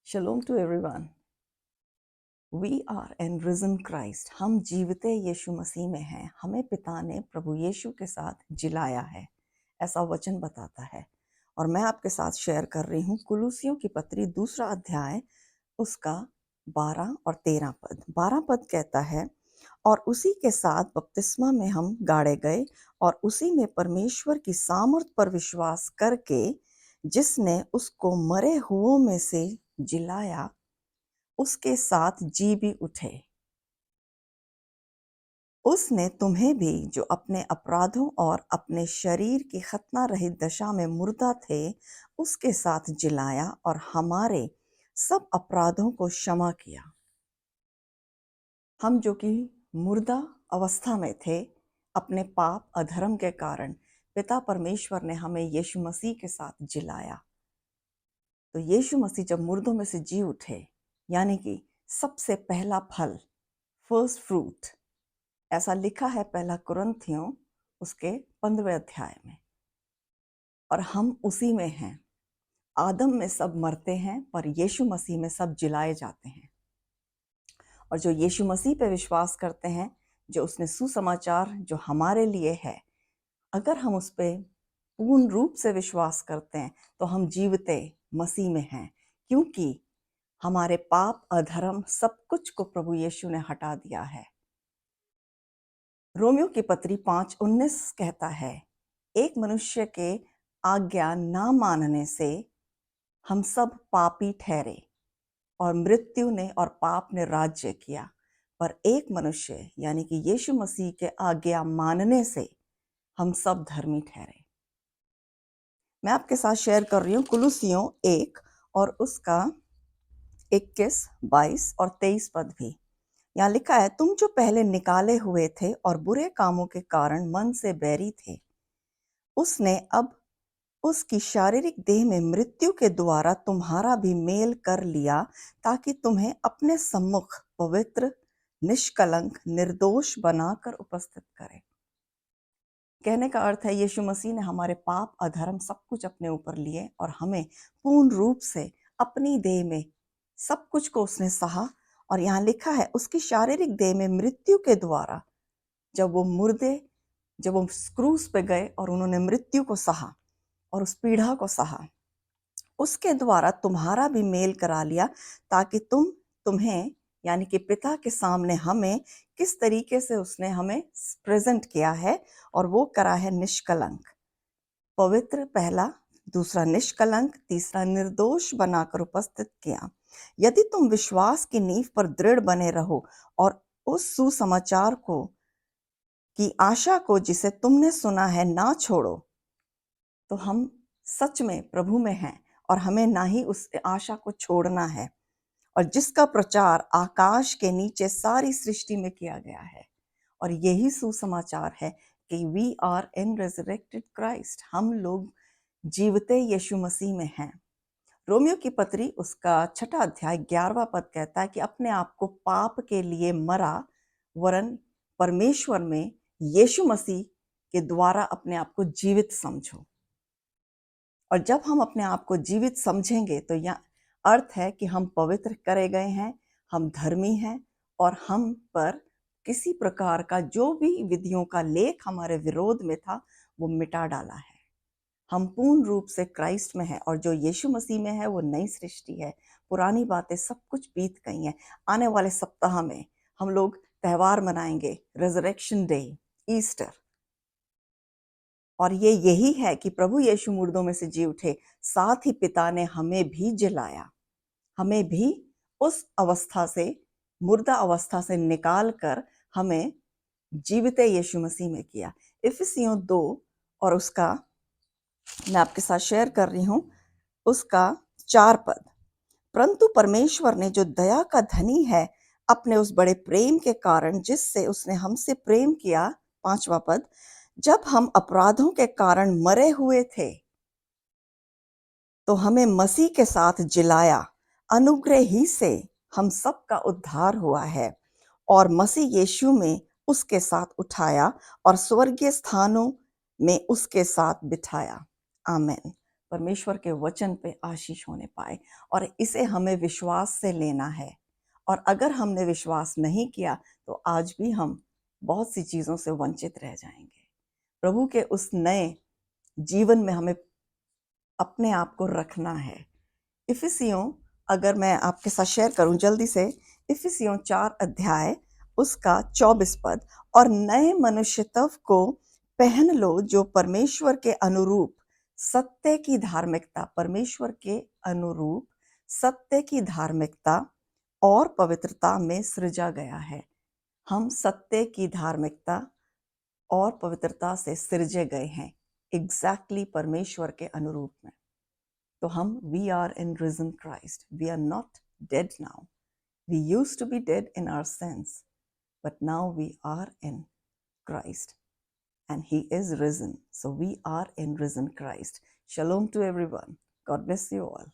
Shalom to everyone. We are in risen Christ. हम जीवते यीशु मसीह में हैं. हमें पिता ने प्रभु यीशु के साथ जिलाया है, ऐसा वचन बताता है. और मैं आपके साथ शेयर कर रही हूँ कुलुसियों की पत्री 2 अध्याय उसका 12 और 13 पद. 12 पद कहता है, और उसी के साथ बपतिस्मा में हम गाड़े गए और उसी में परमेश्वर की सामर्थ पर विश्वास करके जिसने उसको मरे हुओं में से जिलाया उसके साथ जी भी उठे. उसने तुम्हें भी जो अपने अपराधों और अपने शरीर की खतना रहित दशा में मुर्दा थे उसके साथ जिलाया और हमारे सब अपराधों को क्षमा किया. हम जो कि मुर्दा अवस्था में थे अपने पाप अधर्म के कारण, पिता परमेश्वर ने हमें यीशु मसीह के साथ जिलाया. तो यीशु मसीह जब मुर्दों में से जी उठे, यानी कि सबसे पहला फल, फर्स्ट फ्रूट, ऐसा लिखा है पहला कुरिन्थियों उसके 15वें अध्याय में. और हम उसी में हैं. आदम में सब मरते हैं पर यीशु मसीह में सब जिलाए जाते हैं. और जो यीशु मसीह पे विश्वास करते हैं, जो उसने सुसमाचार जो हमारे लिए है, अगर हम उस पे पूर्ण रूप से विश्वास करते हैं तो हम जीवते मसीह में हैं, क्योंकि हमारे पाप अधर्म सब कुछ को प्रभु यीशु ने हटा दिया है. रोमियो की पत्री 5:19 कहता है, एक मनुष्य के आज्ञा ना मानने से हम सब पापी ठहरे और मृत्यु ने और पाप ने राज्य किया, पर एक मनुष्य यानी कि यीशु मसीह के आज्ञा मानने से हम सब धर्मी ठहरे. मैं आपके साथ शेयर कर रही हूँ कुलुसियों 1 और उसका 21, 22 और 23 पद भी. यहाँ लिखा है, तुम जो पहले निकाले हुए थे और बुरे कामों के कारण मन से बैरी थे, उसने अब उसकी शारीरिक देह में मृत्यु के द्वारा तुम्हारा भी मेल कर लिया, ताकि तुम्हें अपने सम्मुख पवित्र, निष्कलंक, निर्दोष बनाकर उपस्थित करे. कहने का अर्थ है यीशु मसीह ने हमारे पाप अधर्म सब कुछ अपने ऊपर लिए और हमें पूर्ण रूप से अपनी देह में सब कुछ को उसने सहा. और यहाँ लिखा है, उसकी शारीरिक देह में मृत्यु के द्वारा, जब वो क्रूस पे गए और उन्होंने मृत्यु को सहा और उस पीड़ा को सहा, उसके द्वारा तुम्हारा भी मेल करा लिया, ताकि तुम्हें यानी कि पिता के सामने हमें किस तरीके से उसने हमें प्रेजेंट किया है, और वो करा है निष्कलंक, पवित्र पहला, दूसरा निष्कलंक, तीसरा निर्दोष बनाकर उपस्थित किया. यदि तुम विश्वास की नींव पर दृढ़ बने रहो और उस सुसमाचार को की आशा को जिसे तुमने सुना है ना छोड़ो, तो हम सच में प्रभु में हैं और हमें ना ही उस आशा को छोड़ना है, और जिसका प्रचार आकाश के नीचे सारी सृष्टि में किया गया है. और यही सुसमाचार है कि we are in resurrected Christ, हम लोग जीवते यीशु मसीह में हैं. रोमियो की पत्री उसका 6 अध्याय 11वां पद कहता है कि अपने आप को पाप के लिए मरा, वरन परमेश्वर में यीशु मसीह के द्वारा अपने आप को जीवित समझो. और जब हम अपने आप को जीवित समझेंगे तो यह अर्थ है कि हम पवित्र करे गए हैं, हम धर्मी हैं, और हम पर किसी प्रकार का जो भी विधियों का लेख हमारे विरोध में था वो मिटा डाला है. हम पूर्ण रूप से क्राइस्ट में हैं, और जो यीशु मसीह में है वो नई सृष्टि है. पुरानी बातें सब कुछ बीत गई हैं. आने वाले सप्ताह में हम लोग त्योहार मनाएंगे, रेजरेक्शन डे, ईस्टर, और ये यही है कि प्रभु यीशु मुर्दों में से जी उठे, साथ ही पिता ने हमें भी जिलाया, हमें भी उस अवस्था से, मुर्दा अवस्था से निकाल कर हमें जीवित यीशु मसीह में किया. इफिसियों 2 और उसका मैं आपके साथ शेयर कर रही हूं उसका 4 पद. परंतु परमेश्वर ने जो दया का धनी है, अपने उस बड़े प्रेम के कारण जिससे उसने हमसे प्रेम किया, 5वां पद, जब हम अपराधों के कारण मरे हुए थे तो हमें मसीह के साथ जिलाया. अनुग्रह ही से हम सब का उद्धार हुआ है, और मसीह यीशु में उसके साथ उठाया और स्वर्गीय स्थानों में उसके साथ बिठाया. आमेन. परमेश्वर के वचन पे आशीष होने पाए। और इसे हमें विश्वास से लेना है। और अगर हमने विश्वास नहीं किया तो आज भी हम बहुत सी चीज़ों से वंचित रह जाएंगे। प्रभु के उस नए जीवन में हमें अपने आप को रखना है। इफिसियों, अगर मैं आपके साथ शेयर करूं जल्दी से, इफिसियों 4 अध्याय उसका 24 पद, और नए मनुष्यत्व को पहन लो जो परमेश्वर के अनुरूप सत्य की धार्मिकता, परमेश्वर के अनुरूप सत्य की धार्मिकता और पवित्रता में सृजा गया है। हम सत्य की धार्मिकता और पवित्रता से सृजे गए हैं, एग्जैक्टली परमेश्वर के अनुरूप में। तो हम we are in risen Christ, we are not dead now. We used to be dead in our sins, but now we are in Christ and he is risen. So we are in risen Christ. Shalom to everyone. God bless you all.